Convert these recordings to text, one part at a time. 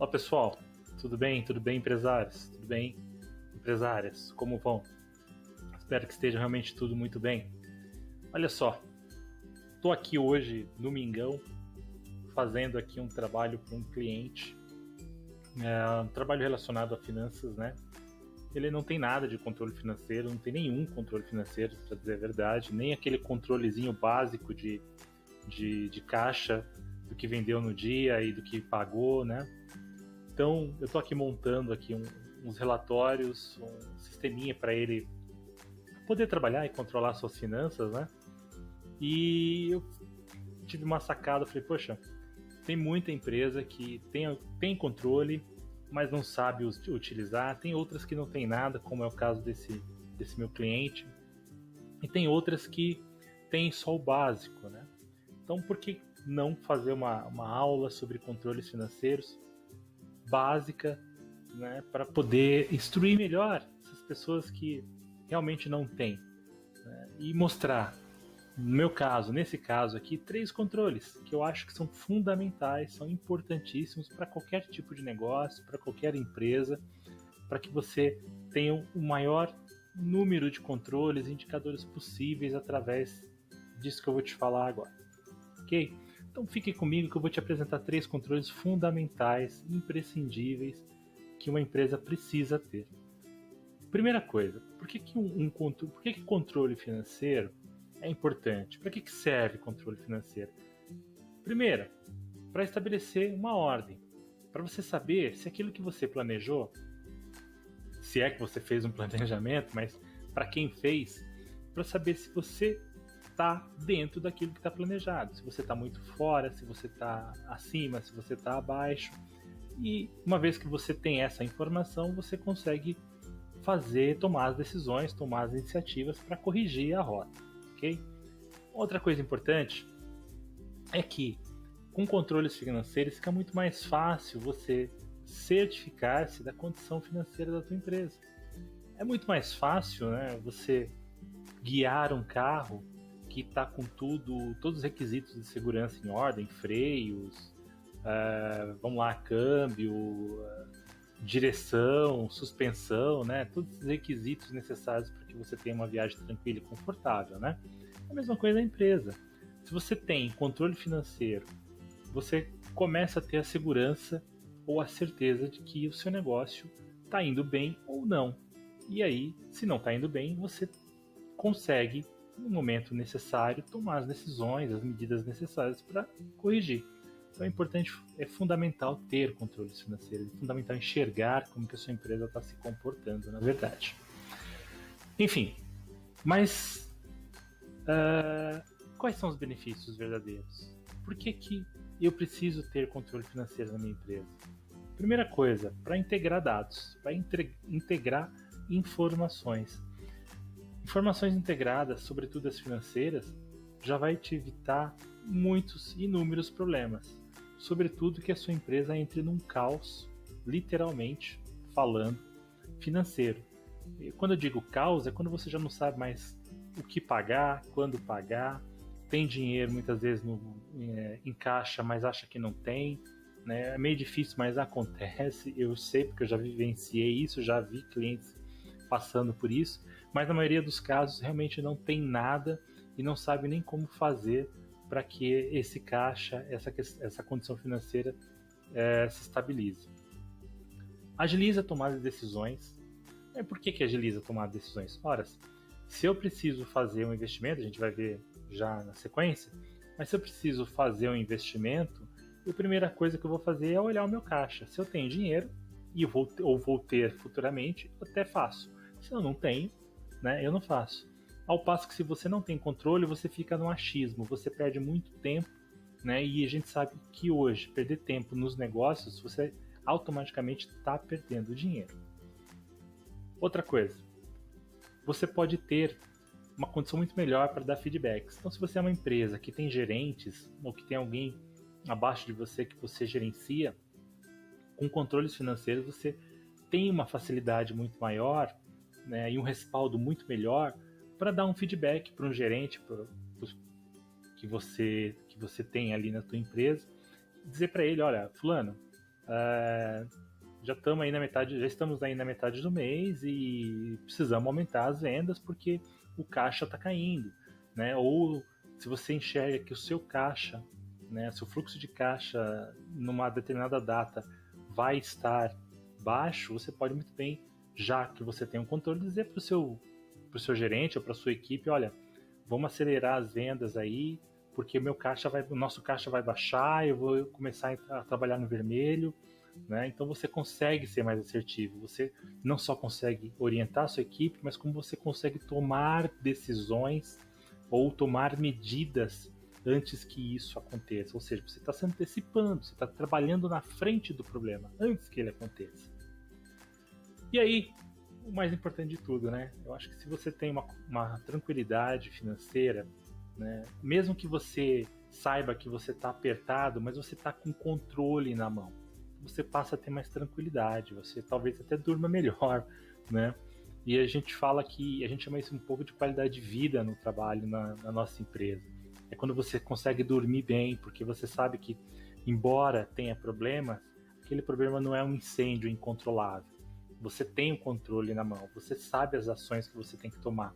Olá pessoal, tudo bem? Tudo bem, empresários? Tudo bem, empresárias? Como vão? Espero que esteja realmente tudo muito bem. Olha só, estou aqui hoje, domingão, fazendo aqui um trabalho para um cliente, um trabalho relacionado a finanças, né? Ele não tem nada de controle financeiro, não tem nenhum controle financeiro, para dizer a verdade, nem aquele controlezinho básico de caixa do que vendeu no dia e do que pagou, né? Então, eu estou aqui montando aqui uns relatórios, um sisteminha para ele poder trabalhar e controlar suas finanças, né? E eu tive uma sacada, falei, poxa, tem muita empresa que tem controle, mas não sabe utilizar, tem outras que não tem nada, como é o caso desse meu cliente, e tem outras que tem só o básico, né? Então, por que não fazer uma aula sobre controles financeiros básica, né, para poder instruir melhor essas pessoas que realmente não têm, né, e mostrar, nesse caso aqui, 3 controles que eu acho que são fundamentais, são importantíssimos para qualquer tipo de negócio, para qualquer empresa, para que você tenha o maior número de controles e indicadores possíveis através disso que eu vou te falar agora, ok? Então fique comigo que eu vou te apresentar 3 controles fundamentais, imprescindíveis, que uma empresa precisa ter. Primeira coisa, por que controle financeiro é importante? Para que serve controle financeiro? Primeiro, para estabelecer uma ordem, para você saber se aquilo que você planejou, se é que você fez um planejamento, mas para quem fez, para saber se você está dentro daquilo que está planejado, se você está muito fora, se você está acima, se você está abaixo. E uma vez que você tem essa informação, você consegue tomar as decisões, tomar as iniciativas para corrigir a rota, ok? Outra coisa importante é que com controles financeiros fica muito mais fácil você certificar-se da condição financeira da tua empresa. É muito mais fácil, né, você guiar um carro que está com todos os requisitos de segurança em ordem, freios, vamos lá, câmbio, direção, suspensão, né? Todos os requisitos necessários para que você tenha uma viagem tranquila e confortável, né? A mesma coisa a empresa. Se você tem controle financeiro, você começa a ter a segurança ou a certeza de que o seu negócio está indo bem ou não. E aí, se não está indo bem, você consegue, no momento necessário, tomar as decisões, as medidas necessárias para corrigir. Então é fundamental ter controles financeiros, é fundamental enxergar como que a sua empresa está se comportando, na verdade. Enfim, mas quais são os benefícios verdadeiros? Por que eu preciso ter controle financeiro na minha empresa? Primeira coisa, para integrar dados, para integrar informações. Informações integradas, sobretudo as financeiras, já vai te evitar inúmeros problemas. Sobretudo que a sua empresa entre num caos, literalmente falando, financeiro. E quando eu digo caos, é quando você já não sabe mais o que pagar, quando pagar, tem dinheiro muitas vezes em caixa, mas acha que não tem, né? É meio difícil, mas acontece, eu sei porque eu já vivenciei isso, já vi clientes passando por isso, mas na maioria dos casos realmente não tem nada e não sabe nem como fazer para que esse caixa, essa condição financeira se estabilize. Agiliza a tomada de decisões. Por que agiliza a tomada de decisões? Ora, se eu preciso fazer um investimento, a gente vai ver já na sequência, mas se eu preciso fazer um investimento, a primeira coisa que eu vou fazer é olhar o meu caixa. Se eu tenho dinheiro, e vou ter futuramente, eu até faço. Se eu não tenho, né, eu não faço. Ao passo que se você não tem controle, você fica no achismo, você perde muito tempo, né, e a gente sabe que hoje, perder tempo nos negócios, você automaticamente está perdendo dinheiro. Outra coisa, você pode ter uma condição muito melhor para dar feedbacks. Então, se você é uma empresa que tem gerentes, ou que tem alguém abaixo de você que você gerencia, com controles financeiros você tem uma facilidade muito maior, né, e um respaldo muito melhor para dar um feedback para um gerente que você tem ali na tua empresa, dizer para ele, olha, fulano, já estamos aí na metade do mês e precisamos aumentar as vendas porque o caixa está caindo, né? Ou se você enxerga que o seu caixa, né, seu fluxo de caixa numa determinada data vai estar baixo, você pode muito bem, já que você tem um controle, dizer para o seu gerente ou para a sua equipe, olha, vamos acelerar as vendas aí, porque o nosso caixa vai baixar, eu vou começar a trabalhar no vermelho, né? Então você consegue ser mais assertivo, você não só consegue orientar a sua equipe, mas como você consegue tomar decisões ou tomar medidas antes que isso aconteça. Ou seja, você está se antecipando, você está trabalhando na frente do problema, antes que ele aconteça. E aí, o mais importante de tudo, né? Eu acho que se você tem uma tranquilidade financeira, né? Mesmo que você saiba que você está apertado, mas você está com controle na mão, você passa a ter mais tranquilidade, você talvez até durma melhor, né? E a gente fala que a gente chama isso um pouco de qualidade de vida no trabalho, na nossa empresa. É quando você consegue dormir bem, porque você sabe que, embora tenha problemas, aquele problema não é um incêndio incontrolável. Você tem o controle na mão, você sabe as ações que você tem que tomar,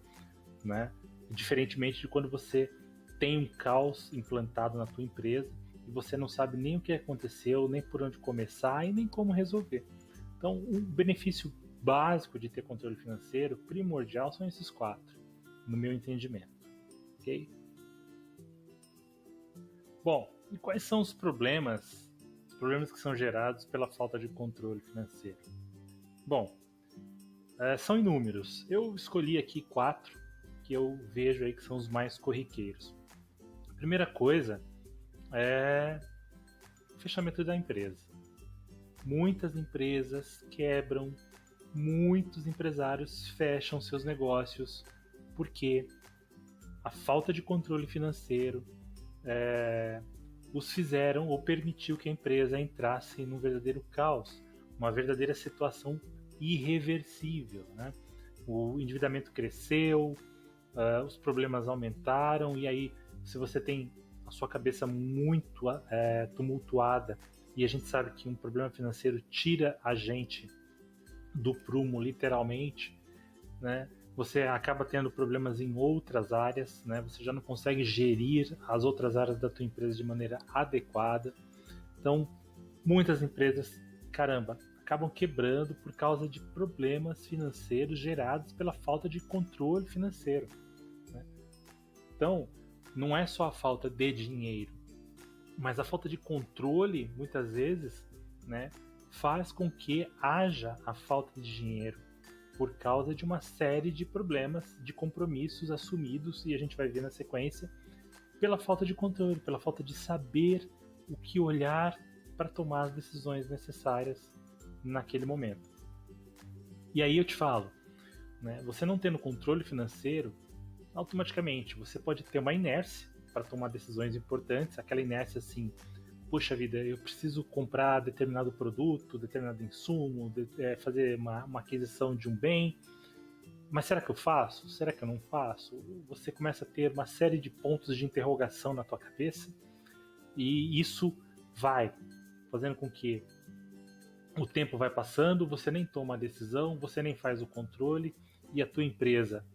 né? Diferentemente de quando você tem um caos implantado na tua empresa e você não sabe nem o que aconteceu, nem por onde começar e nem como resolver. Então, o benefício básico de ter controle financeiro, primordial, são esses 4, no meu entendimento. Ok? Bom, e quais são os problemas que são gerados pela falta de controle financeiro? Bom, são inúmeros. Eu escolhi aqui 4 que eu vejo aí que são os mais corriqueiros. A primeira coisa é o fechamento da empresa. Muitas empresas quebram, muitos empresários fecham seus negócios porque a falta de controle financeiro os fizeram ou permitiu que a empresa entrasse num verdadeiro caos, uma verdadeira situação irreversível, né? O endividamento cresceu, os problemas aumentaram, e aí, se você tem a sua cabeça muito tumultuada, e a gente sabe que um problema financeiro tira a gente do prumo, literalmente, né? Você acaba tendo problemas em outras áreas, né? Você já não consegue gerir as outras áreas da tua empresa de maneira adequada. Então, muitas empresas, acabam quebrando por causa de problemas financeiros gerados pela falta de controle financeiro, né? Então, não é só a falta de dinheiro, mas a falta de controle, muitas vezes, né, faz com que haja a falta de dinheiro por causa de uma série de problemas, de compromissos assumidos, e a gente vai ver na sequência, pela falta de controle, pela falta de saber o que olhar para tomar as decisões necessárias naquele momento. E aí eu te falo, né, você não tendo controle financeiro, automaticamente você pode ter uma inércia para tomar decisões importantes, aquela inércia assim, puxa vida, eu preciso comprar determinado produto, determinado insumo, fazer uma aquisição de um bem, mas será que eu faço? Será que eu não faço? Você começa a ter uma série de pontos de interrogação na tua cabeça, e isso vai fazendo com que o tempo vai passando, você nem toma a decisão, você nem faz o controle, e a tua empresa,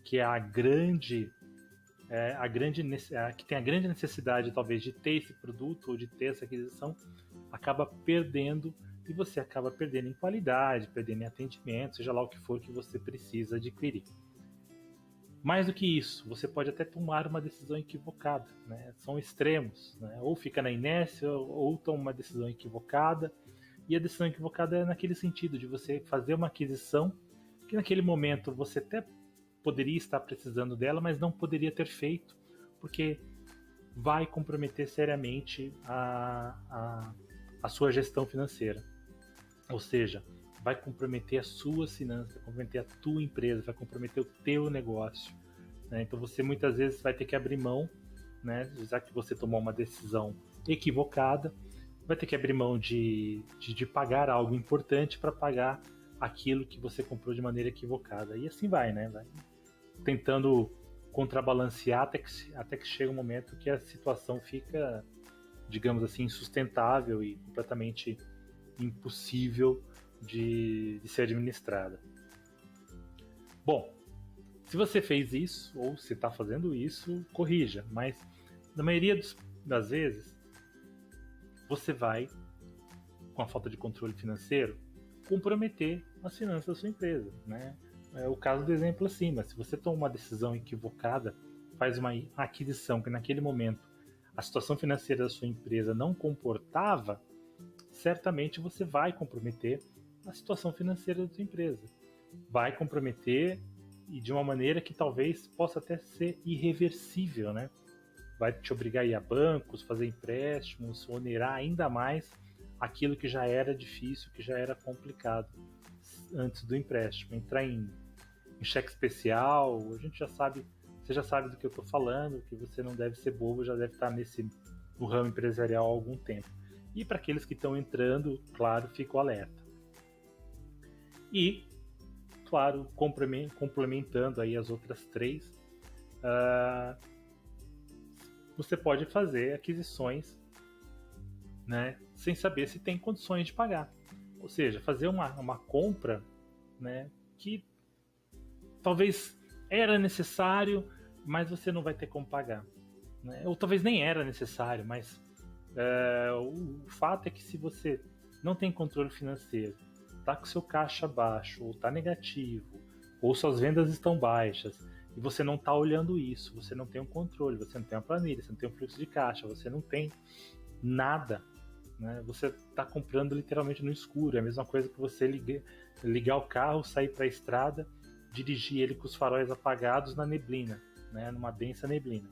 que é que tem a grande necessidade talvez de ter esse produto ou de ter essa aquisição, acaba perdendo, e você acaba perdendo em qualidade, perdendo em atendimento, seja lá o que for que você precisa adquirir. Mais do que isso, você pode até tomar uma decisão equivocada, né? São extremos, né? Ou fica na inércia, ou toma uma decisão equivocada, e a decisão equivocada é naquele sentido de você fazer uma aquisição que naquele momento você até poderia estar precisando dela, mas não poderia ter feito, porque vai comprometer seriamente a sua gestão financeira. Ou seja, vai comprometer as suas finanças, vai comprometer a tua empresa, vai comprometer o teu negócio, né? Então você muitas vezes vai ter que abrir mão, né? Já que você tomou uma decisão equivocada, vai ter que abrir mão de pagar algo importante para pagar aquilo que você comprou de maneira equivocada. E assim vai, né? Vai tentando contrabalancear até que chega um momento que a situação fica, digamos assim, insustentável e completamente impossível de ser administrada. Bom, se você fez isso, ou se está fazendo isso, corrija. Mas, na maioria das vezes, você vai, com a falta de controle financeiro, comprometer as finanças da sua empresa, né? É o caso do exemplo acima. Se você toma uma decisão equivocada, faz uma aquisição que naquele momento a situação financeira da sua empresa não comportava, certamente você vai comprometer a situação financeira da sua empresa. Vai comprometer e de uma maneira que talvez possa até ser irreversível, né? Vai te obrigar a ir a bancos, fazer empréstimos, onerar ainda mais aquilo que já era difícil, que já era complicado antes do empréstimo. Entrar em cheque especial, a gente já sabe, você já sabe do que eu estou falando, que você não deve ser bobo, já deve estar no ramo empresarial há algum tempo. E para aqueles que estão entrando, claro, fica o alerta. E, claro, complementando aí as outras três, você pode fazer aquisições, né, sem saber se tem condições de pagar. Ou seja, fazer uma compra, né, que talvez era necessário, mas você não vai ter como pagar. Né? Ou talvez nem era necessário, mas o fato é que se você não tem controle financeiro, está com seu caixa baixo, ou está negativo, ou suas vendas estão baixas, e você não está olhando isso, você não tem um controle, você não tem uma planilha, você não tem um fluxo de caixa, você não tem nada, né? Você está comprando literalmente no escuro. É a mesma coisa que você ligar o carro, sair para a estrada, dirigir ele com os faróis apagados na neblina, né? Numa densa neblina.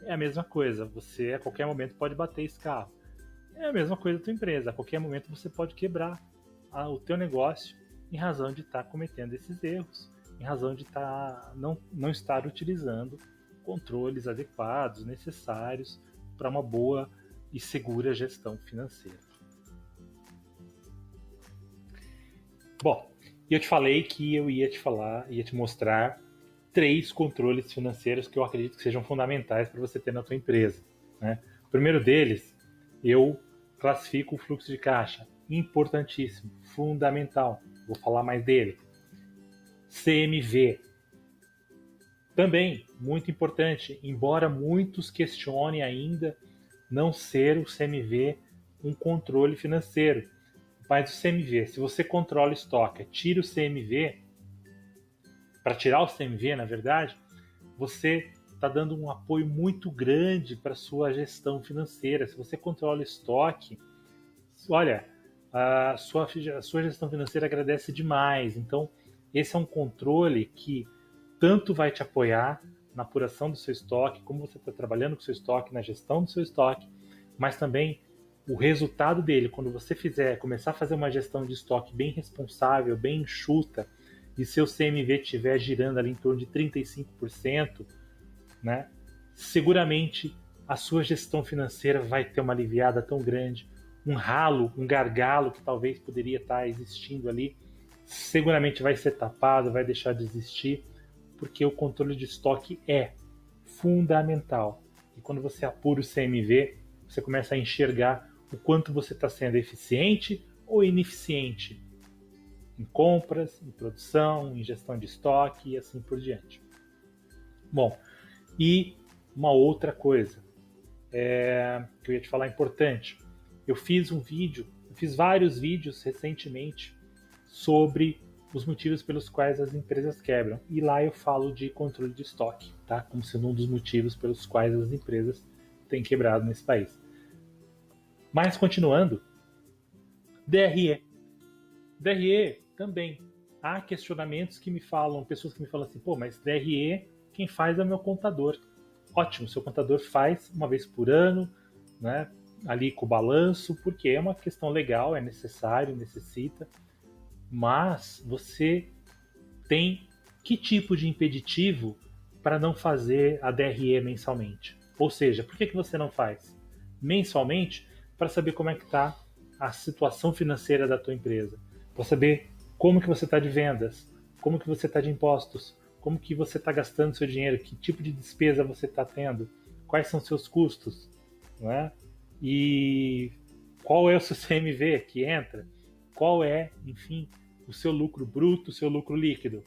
É a mesma coisa, você a qualquer momento pode bater esse carro. É a mesma coisa da tua empresa, a qualquer momento você pode quebrar o teu negócio em razão de estar cometendo esses erros, em razão de não estar utilizando controles adequados, necessários para uma boa e segura gestão financeira. Bom, eu te falei que eu ia te mostrar 3 controles financeiros que eu acredito que sejam fundamentais para você ter na tua empresa. Né? O primeiro deles, eu classifico o fluxo de caixa. Importantíssimo, fundamental. Vou falar mais dele. CMV. Também, muito importante, embora muitos questionem ainda não ser o CMV um controle financeiro. Mas o CMV, se você controla estoque, tira o CMV, para tirar o CMV, na verdade, você está dando um apoio muito grande para a sua gestão financeira. Se você controla estoque, olha, a sua gestão financeira agradece demais. Então, esse é um controle que tanto vai te apoiar na apuração do seu estoque, como você está trabalhando com o seu estoque, na gestão do seu estoque, mas também o resultado dele, quando você começar a fazer uma gestão de estoque bem responsável, bem enxuta, e seu CMV estiver girando ali em torno de 35%, né, seguramente a sua gestão financeira vai ter uma aliviada tão grande, um ralo, um gargalo que talvez poderia estar existindo ali, seguramente vai ser tapado, vai deixar de existir, porque o controle de estoque é fundamental. E quando você apura o CMV, você começa a enxergar o quanto você está sendo eficiente ou ineficiente em compras, em produção, em gestão de estoque e assim por diante. Bom, e uma outra coisa que eu ia te falar importante. Eu fiz vários vídeos recentemente sobre os motivos pelos quais as empresas quebram. E lá eu falo de controle de estoque, tá? Como sendo um dos motivos pelos quais as empresas têm quebrado nesse país. Mas continuando, DRE. DRE também. Há questionamentos que me falam, pessoas que me falam assim, pô, mas DRE quem faz é o meu contador. Ótimo, seu contador faz uma vez por ano, né? Ali com o balanço, porque é uma questão legal, é necessário, necessita. Mas você tem que tipo de impeditivo para não fazer a DRE mensalmente? Ou seja, por que você não faz mensalmente? Para saber como é que está a situação financeira da tua empresa, para saber como que você está de vendas, como que você está de impostos, como que você está gastando seu dinheiro, que tipo de despesa você está tendo, quais são seus custos, não é? E qual é o seu CMV que entra. qual é, enfim, o seu lucro bruto, o seu lucro líquido.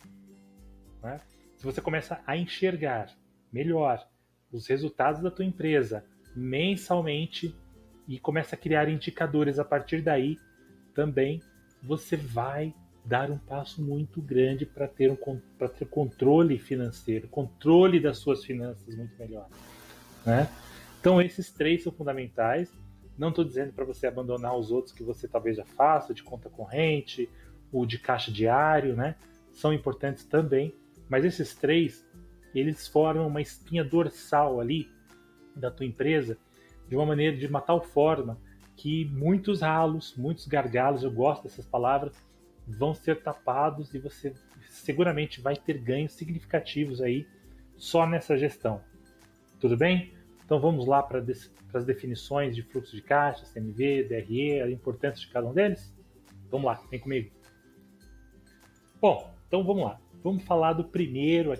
Né? Se você começa a enxergar melhor os resultados da tua empresa mensalmente e começa a criar indicadores a partir daí, também você vai dar um passo muito grande para ter controle financeiro, controle das suas finanças muito melhor. Né? Então esses 3 são fundamentais. Não estou dizendo para você abandonar os outros que você talvez já faça, de conta corrente, o de caixa diário, né? São importantes também, mas esses 3, eles formam uma espinha dorsal ali da tua empresa, de uma tal forma que muitos ralos, muitos gargalos, eu gosto dessas palavras, vão ser tapados e você seguramente vai ter ganhos significativos aí só nessa gestão. Tudo bem? Então vamos lá para as definições de fluxo de caixa, CMV, DRE, a importância de cada um deles? Vamos lá, vem comigo. Bom, então vamos lá. Vamos falar do primeiro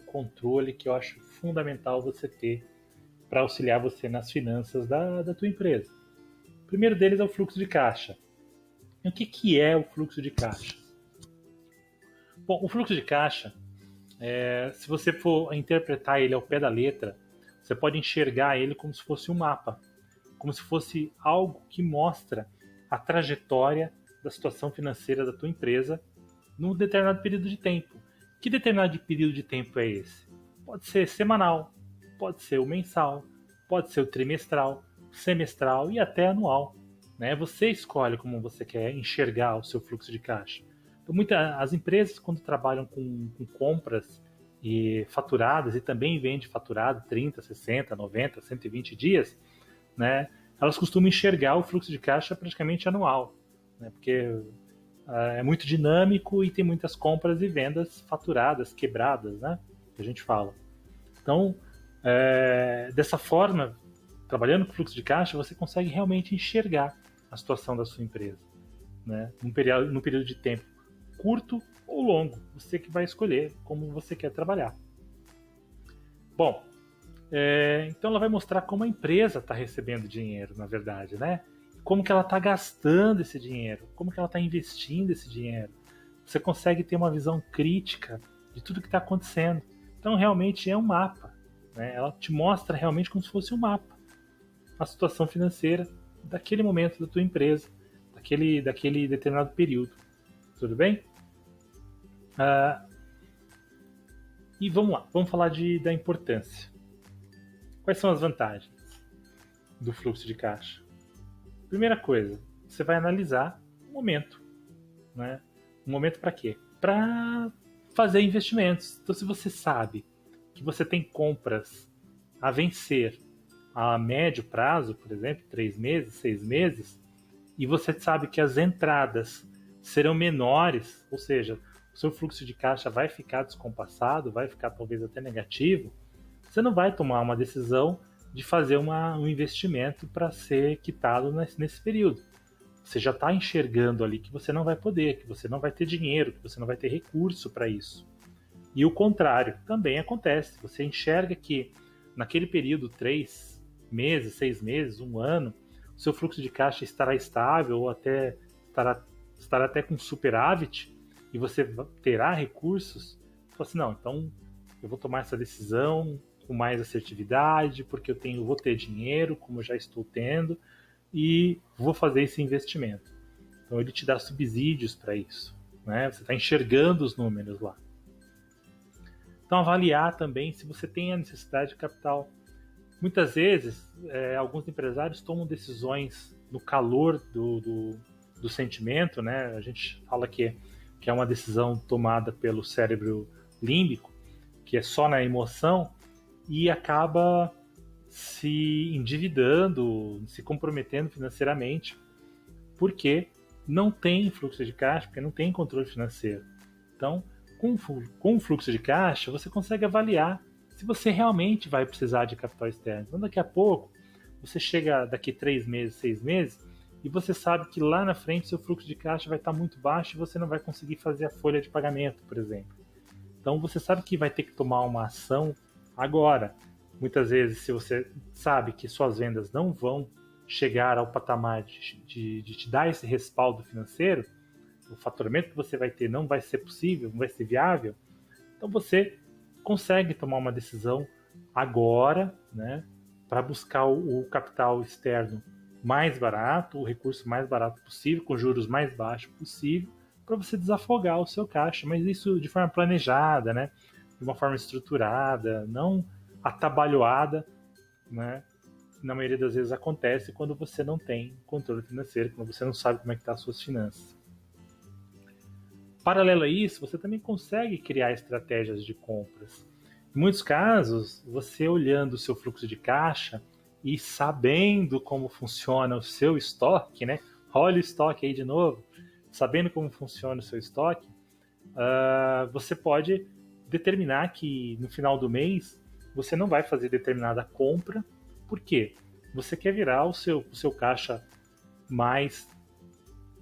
controle que eu acho fundamental você ter para auxiliar você nas finanças da tua empresa. O primeiro deles é o fluxo de caixa. E o que é o fluxo de caixa? Bom, o fluxo de caixa, se você for interpretar ele ao pé da letra, você pode enxergar ele como se fosse um mapa, como se fosse algo que mostra a trajetória da situação financeira da tua empresa num determinado período de tempo. Que determinado período de tempo é esse? Pode ser semanal, pode ser o mensal, pode ser o trimestral, semestral e até anual. Né? Você escolhe como você quer enxergar o seu fluxo de caixa. Então, as empresas, quando trabalham com compras e faturadas, e também vende faturado 30, 60, 90, 120 dias, né? Elas costumam enxergar o fluxo de caixa praticamente anual, né? Porque é muito dinâmico e tem muitas compras e vendas faturadas, quebradas, né? Que a gente fala. Então, dessa forma, trabalhando com fluxo de caixa, você consegue realmente enxergar a situação da sua empresa, né? Num período de tempo curto ou longo, você que vai escolher como você quer trabalhar. Bom, então ela vai mostrar como a empresa está recebendo dinheiro, na verdade, né? Como que ela está gastando esse dinheiro, como que ela está investindo esse dinheiro. Você consegue ter uma visão crítica de tudo que está acontecendo. Então realmente é um mapa, né? Ela te mostra realmente como se fosse um mapa a situação financeira daquele momento da tua empresa, daquele determinado período. Tudo bem? E vamos lá, vamos falar da importância. Quais são as vantagens do fluxo de caixa? Primeira coisa, você vai analisar o momento. Né? Um momento para quê? Para fazer investimentos. Então, se você sabe que você tem compras a vencer a médio prazo, por exemplo, 3 meses, 6 meses, e você sabe que as entradas serão menores, ou seja, o seu fluxo de caixa vai ficar descompassado, vai ficar talvez até negativo, você não vai tomar uma decisão de fazer um investimento para ser quitado nesse período. Você já está enxergando ali que você não vai poder, que você não vai ter dinheiro, que você não vai ter recurso para isso. E o contrário também acontece. Você enxerga que naquele período, 3 meses, 6 meses, 1 ano, o seu fluxo de caixa estará estável ou até estará até com superávit e você terá recursos. Você fala assim, não, então eu vou tomar essa decisão com mais assertividade, porque eu vou ter dinheiro, como eu já estou tendo, e vou fazer esse investimento. Então ele te dá subsídios para isso, né? Você está enxergando os números lá. Então avaliar também se você tem a necessidade de capital. Muitas vezes, alguns empresários tomam decisões no calor do sentimento, né? A gente fala que é uma decisão tomada pelo cérebro límbico, que é só na emoção, e acaba se endividando, se comprometendo financeiramente, porque não tem fluxo de caixa, porque não tem controle financeiro. Então, com o fluxo de caixa, você consegue avaliar se você realmente vai precisar de capital externo. Então, daqui a pouco, você chega daqui 3 meses, 6 meses, e você sabe que lá na frente seu fluxo de caixa vai estar muito baixo e você não vai conseguir fazer a folha de pagamento, por exemplo. Então, você sabe que vai ter que tomar uma ação agora. Muitas vezes, se você sabe que suas vendas não vão chegar ao patamar de te dar esse respaldo financeiro, o faturamento que você vai ter não vai ser possível, não vai ser viável, então você consegue tomar uma decisão agora, né, para buscar o capital externo mais barato, o recurso mais barato possível, com juros mais baixos possível, para você desafogar o seu caixa, mas isso de forma planejada, né, de uma forma estruturada, não atabalhoada, né, na maioria das vezes acontece quando você não tem controle financeiro, quando você não sabe como é que estão as suas finanças. Paralelo a isso, você também consegue criar estratégias de compras. Em muitos casos, você olhando o seu fluxo de caixa e sabendo como funciona o seu estoque, né? Olha o estoque aí de novo. Sabendo como funciona o seu estoque, você pode determinar que no final do mês você não vai fazer determinada compra. Por quê? Você quer virar o seu caixa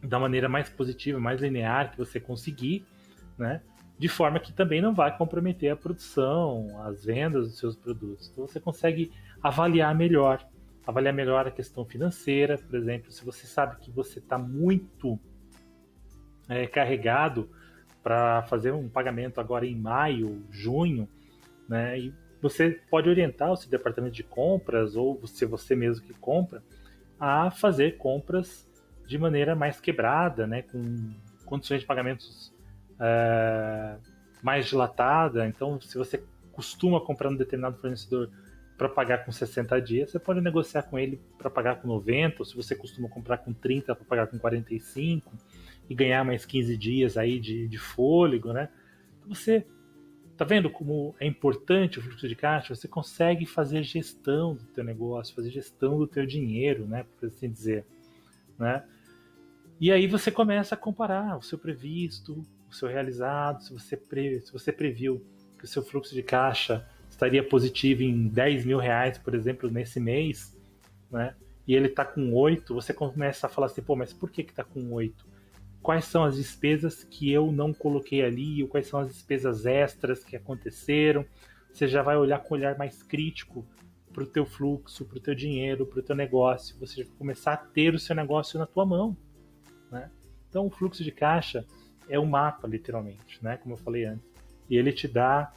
da maneira mais positiva, mais linear que você conseguir, né? De forma que também não vai comprometer a produção, as vendas dos seus produtos. Então você consegue avaliar melhor a questão financeira, por exemplo, se você sabe que você está muito carregado para fazer um pagamento agora em maio, junho, né? E você pode orientar o seu departamento de compras, ou se você mesmo que compra, a fazer compras de maneira mais quebrada, né? Com condições de pagamentos mais dilatada. Então, se você costuma comprar um determinado fornecedor para pagar com 60 dias, você pode negociar com ele para pagar com 90, ou se você costuma comprar com 30 para pagar com 45 e ganhar mais 15 dias aí de fôlego, né? Então você tá vendo como é importante o fluxo de caixa? Você consegue fazer gestão do teu negócio, fazer gestão do teu dinheiro, né, por assim dizer, né? E aí você começa a comparar o seu previsto, o seu realizado, se você previu que o seu fluxo de caixa estaria positivo em 10 mil reais, por exemplo, nesse mês, né? E ele está com 8, você começa a falar assim, pô, mas por que está com 8? Quais são as despesas que eu não coloquei ali, ou quais são as despesas extras que aconteceram. Você já vai olhar com um olhar mais crítico para o teu fluxo, para o teu dinheiro, para o teu negócio. Você vai começar a ter o seu negócio na tua mão, né? Então o fluxo de caixa é um mapa, literalmente, né? Como eu falei antes. E ele te dá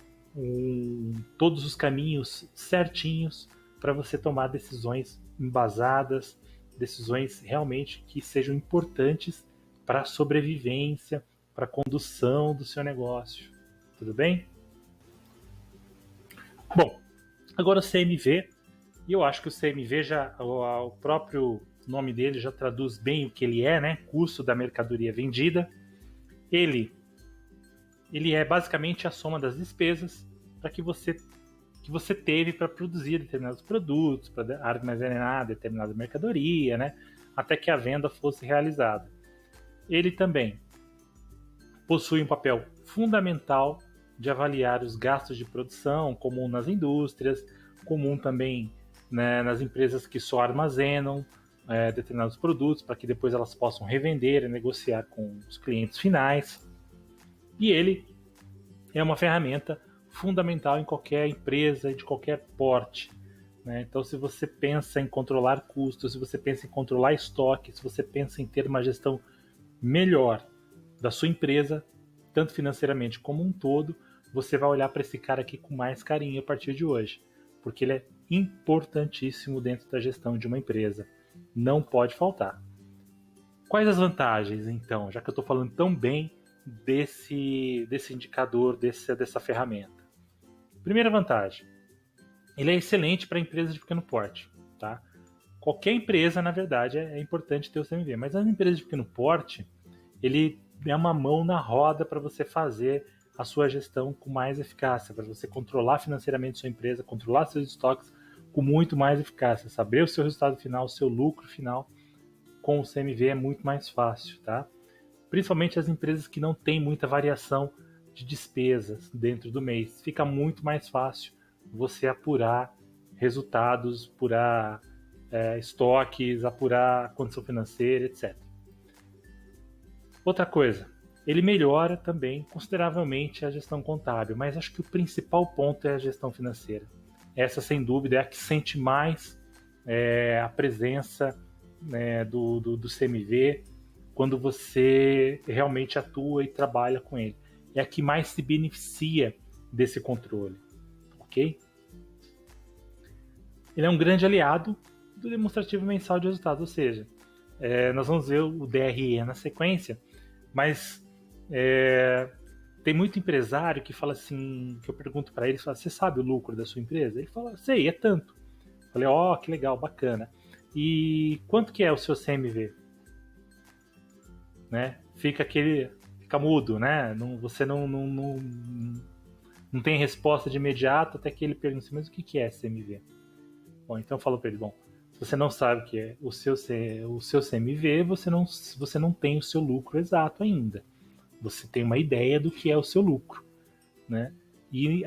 todos os caminhos certinhos para você tomar decisões embasadas, decisões realmente que sejam importantes para a sobrevivência, para a condução do seu negócio. Tudo bem? Bom, agora o CMV, e eu acho que o CMV o próprio nome dele já traduz bem o que ele é, né? Custo da mercadoria vendida. Ele é basicamente a soma das despesas para que você teve para produzir determinados produtos, para armazenar determinada mercadoria, né? Até que a venda fosse realizada. Ele também possui um papel fundamental de avaliar os gastos de produção, comum nas indústrias, comum também, né, nas empresas que só armazenam determinados produtos, para que depois elas possam revender e negociar com os clientes finais. E ele é uma ferramenta fundamental em qualquer empresa de qualquer porte, né? Então, se você pensa em controlar custos, se você pensa em controlar estoque, se você pensa em ter uma gestão melhor da sua empresa, tanto financeiramente como um todo, você vai olhar para esse cara aqui com mais carinho a partir de hoje, porque ele é importantíssimo dentro da gestão de uma empresa. Não pode faltar. Quais as vantagens, então, já que eu estou falando tão bem desse indicador, dessa ferramenta? Primeira vantagem, ele é excelente para empresas de pequeno porte, tá? Qualquer empresa, na verdade, é importante ter o CMV, mas as empresas de pequeno porte, ele é uma mão na roda para você fazer a sua gestão com mais eficácia, para você controlar financeiramente sua empresa, controlar seus estoques com muito mais eficácia, saber o seu resultado final, o seu lucro final, com o CMV é muito mais fácil, tá? Principalmente as empresas que não têm muita variação de despesas dentro do mês. Fica muito mais fácil você apurar resultados, apurar estoques, apurar condição financeira, etc. Outra coisa, ele melhora também consideravelmente a gestão contábil, mas acho que o principal ponto é a gestão financeira. Essa, sem dúvida, é a que sente mais a presença, né, do CMV quando você realmente atua e trabalha com ele. É a que mais se beneficia desse controle, ok? Ele é um grande aliado do demonstrativo mensal de resultados, ou seja, nós vamos ver o DRE na sequência, mas tem muito empresário que fala assim, que eu pergunto para ele, fala, você sabe o lucro da sua empresa? Ele fala, sei, é tanto. Eu falei, que legal, bacana. E quanto que é o seu CMV? Né? Fica mudo, né? Você não tem resposta de imediato até que ele pergunta, mas o que é CMV? Bom, então eu falo para ele, se você não sabe o que é o seu CMV, você não tem o seu lucro exato ainda. Você tem uma ideia do que é o seu lucro, né? E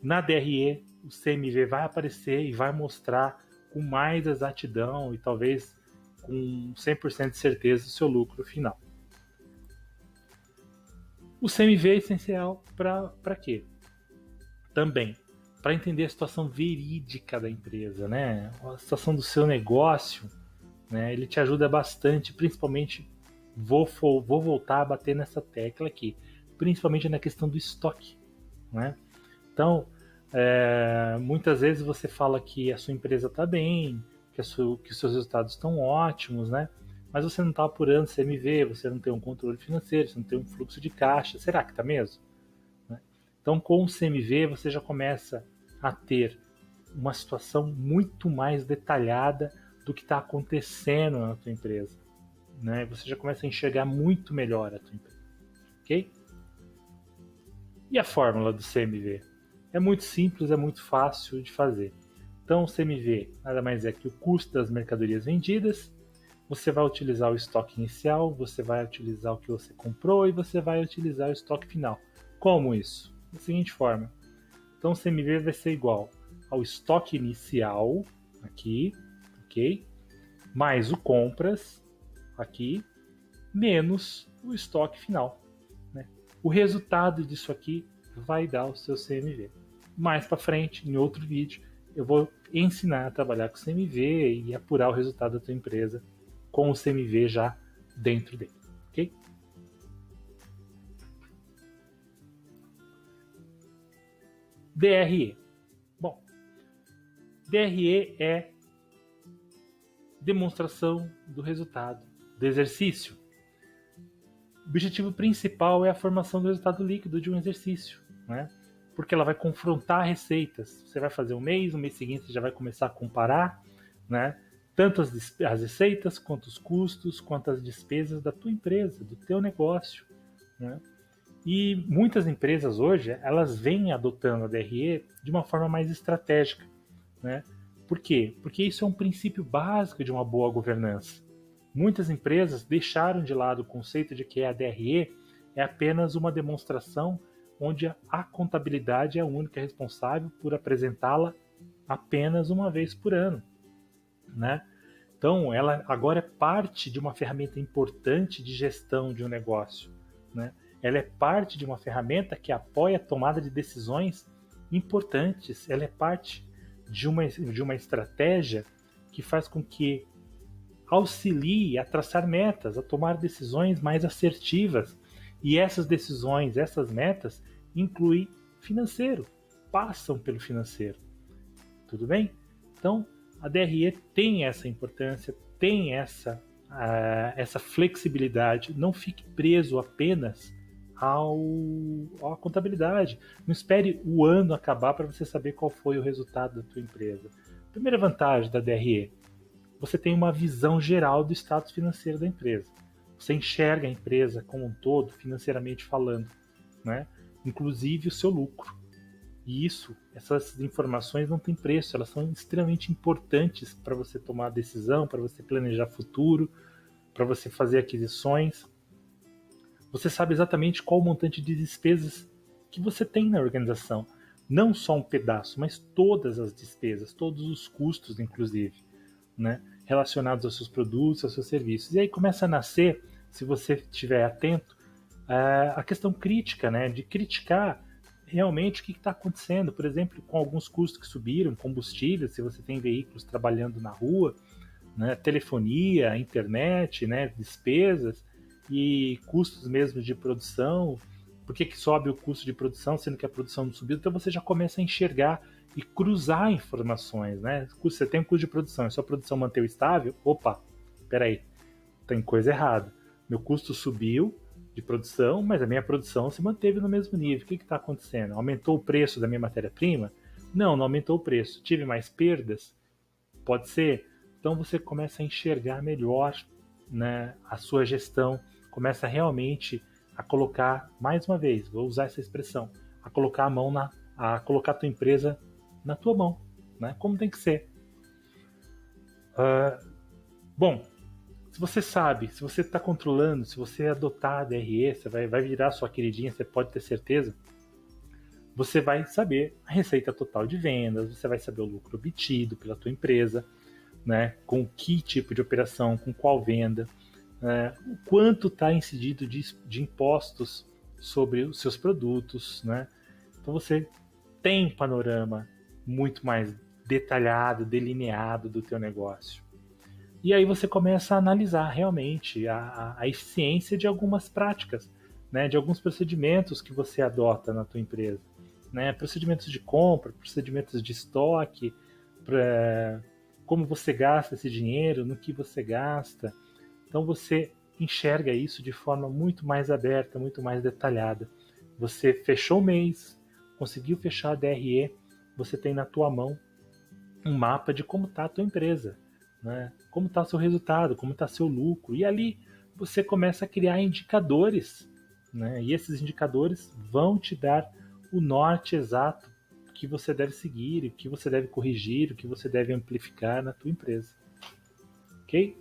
na DRE, o CMV vai aparecer e vai mostrar com mais exatidão e talvez com 100% de certeza o seu lucro final. O CMV é essencial para quê? Também para entender a situação verídica da empresa, né? A situação do seu negócio, né? Ele te ajuda bastante, principalmente, vou voltar a bater nessa tecla aqui, principalmente na questão do estoque, né? Então, muitas vezes você fala que a sua empresa está bem, que os seus resultados estão ótimos, né? Mas você não está apurando CMV, você não tem um controle financeiro, você não tem um fluxo de caixa. Será que está mesmo? Então, com o CMV, você já começa a ter uma situação muito mais detalhada do que está acontecendo na tua empresa, né? Você já começa a enxergar muito melhor a tua empresa, ok? E a fórmula do CMV? É muito simples, é muito fácil de fazer. Então, o CMV nada mais é que o custo das mercadorias vendidas. Você vai utilizar o estoque inicial, você vai utilizar o que você comprou e você vai utilizar o estoque final. Como isso? Da seguinte forma. Então, o CMV vai ser igual ao estoque inicial, aqui, ok? Mais o compras, aqui, menos o estoque final, né? O resultado disso aqui vai dar o seu CMV. Mais para frente, em outro vídeo, eu vou ensinar a trabalhar com CMV e apurar o resultado da tua empresa com o CMV já dentro dele, ok? DRE. Bom, DRE é demonstração do resultado do exercício. O objetivo principal é a formação do resultado líquido de um exercício, né? Porque ela vai confrontar receitas. Você vai fazer um mês, no mês seguinte você já vai começar a comparar, né? Tanto as receitas, quanto os custos, quanto as despesas da tua empresa, do teu negócio, né? E muitas empresas hoje, elas vêm adotando a DRE de uma forma mais estratégica, né? Por quê? Porque isso é um princípio básico de uma boa governança. Muitas empresas deixaram de lado o conceito de que a DRE é apenas uma demonstração onde a contabilidade é a única responsável por apresentá-la apenas uma vez por ano, né? Então, ela agora é parte de uma ferramenta importante de gestão de um negócio, né? Ela é parte de uma ferramenta que apoia a tomada de decisões importantes. Ela é parte de uma estratégia que faz com que auxilie a traçar metas, a tomar decisões mais assertivas. E essas decisões, essas metas, incluem financeiro, passam pelo financeiro. Tudo bem? Então, a DRE tem essa importância, tem essa flexibilidade. Não fique preso apenas à contabilidade. Não espere o ano acabar para você saber qual foi o resultado da tua empresa. Primeira vantagem da DRE, você tem uma visão geral do status financeiro da empresa. Você enxerga a empresa como um todo, financeiramente falando, né? Inclusive o seu lucro. E essas informações não têm preço, elas são extremamente importantes para você tomar a decisão, para você planejar futuro, para você fazer aquisições. Você sabe exatamente qual o montante de despesas que você tem na organização. Não só um pedaço, mas todas as despesas, todos os custos, inclusive, né, relacionados aos seus produtos, aos seus serviços. E aí começa a nascer, se você estiver atento, a questão crítica, né, de criticar realmente o que está acontecendo, por exemplo, com alguns custos que subiram, combustível, se você tem veículos trabalhando na rua, né, telefonia, internet, né, despesas e custos mesmo de produção. Por que sobe o custo de produção, sendo que a produção não subiu? Então você já começa a enxergar e cruzar informações, né? Você tem um custo de produção, e sua produção manteve estável, opa, peraí, tem coisa errada. Meu custo subiu de produção, mas a minha produção se manteve no mesmo nível. O que está acontecendo? Aumentou o preço da minha matéria-prima? Não, não aumentou o preço. Tive mais perdas? Pode ser. Então você começa a enxergar melhor, né, a sua gestão, começa realmente a colocar, mais uma vez, vou usar essa expressão, a colocar a tua empresa na tua mão, né, como tem que ser. Bom, se você sabe, se você está controlando, se você adotar a DRE, você vai virar sua queridinha, você pode ter certeza, você vai saber a receita total de vendas, você vai saber o lucro obtido pela tua empresa, né, com que tipo de operação, com qual venda, o quanto está incidido de impostos sobre os seus produtos, né? Então você tem um panorama muito mais detalhado, delineado do teu negócio. E aí você começa a analisar realmente a eficiência de algumas práticas, né, de alguns procedimentos que você adota na tua empresa, né, procedimentos de compra, procedimentos de estoque, como você gasta esse dinheiro, no que você gasta. Então você enxerga isso de forma muito mais aberta, muito mais detalhada. Você fechou o mês, conseguiu fechar a DRE, você tem na tua mão um mapa de como está a tua empresa, né? Como está seu resultado, como está seu lucro. E ali você começa a criar indicadores, né? E esses indicadores vão te dar o norte exato que você deve seguir, o que você deve corrigir, o que você deve amplificar na tua empresa. Ok?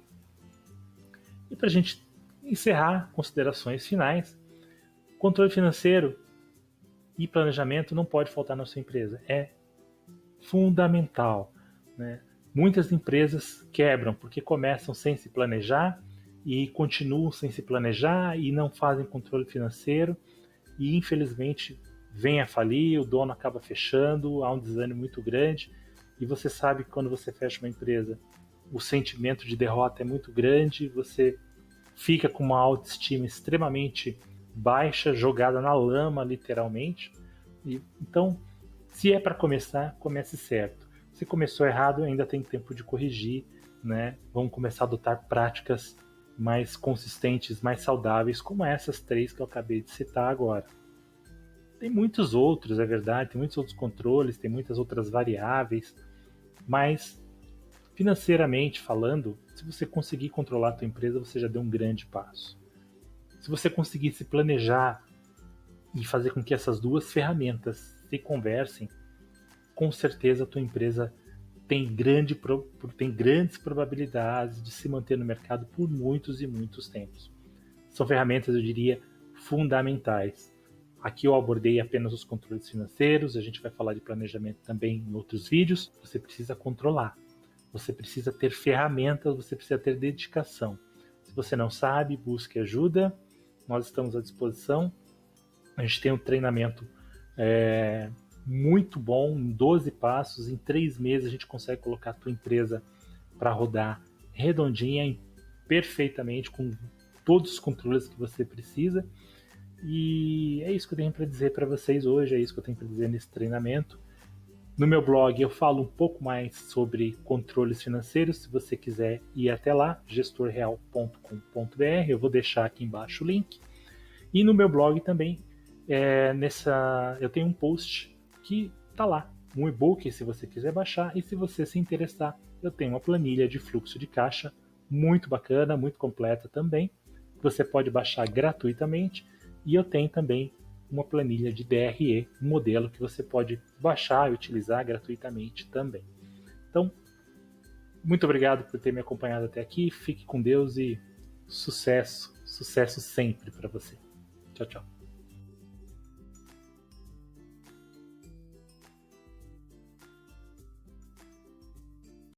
E para a gente encerrar, considerações finais, controle financeiro e planejamento não pode faltar na sua empresa. É fundamental, né? Muitas empresas quebram porque começam sem se planejar e continuam sem se planejar e não fazem controle financeiro e infelizmente vem a falir, o dono acaba fechando, há um desânimo muito grande e você sabe que quando você fecha uma empresa o sentimento de derrota é muito grande, você fica com uma autoestima extremamente baixa, jogada na lama literalmente. E, então, se é para começar, comece certo. Se começou errado, ainda tem tempo de corrigir, né? Vamos começar a adotar práticas mais consistentes, mais saudáveis, como essas 3 que eu acabei de citar agora. Tem muitos outros, é verdade, tem muitos outros controles, tem muitas outras variáveis, mas financeiramente falando, se você conseguir controlar a tua empresa, você já deu um grande passo. Se você conseguir se planejar e fazer com que essas 2 ferramentas se conversem, com certeza a tua empresa tem grandes probabilidades de se manter no mercado por muitos e muitos tempos. São ferramentas, eu diria, fundamentais. Aqui eu abordei apenas os controles financeiros, a gente vai falar de planejamento também em outros vídeos. Você precisa controlar, você precisa ter ferramentas, você precisa ter dedicação. Se você não sabe, busque ajuda, nós estamos à disposição. A gente tem um treinamento muito bom, em 12 passos, em 3 meses a gente consegue colocar a tua empresa para rodar redondinha, perfeitamente, com todos os controles que você precisa. E é isso que eu tenho para dizer para vocês hoje, é isso que eu tenho para dizer nesse treinamento. No meu blog eu falo um pouco mais sobre controles financeiros, se você quiser ir até lá, gestorreal.com.br, eu vou deixar aqui embaixo o link. E no meu blog também, eu tenho um post que está lá, um e-book se você quiser baixar, e se você se interessar, eu tenho uma planilha de fluxo de caixa muito bacana, muito completa também, que você pode baixar gratuitamente, e eu tenho também uma planilha de DRE, um modelo que você pode baixar e utilizar gratuitamente também. Então, muito obrigado por ter me acompanhado até aqui, fique com Deus e sucesso sempre para você. Tchau, tchau.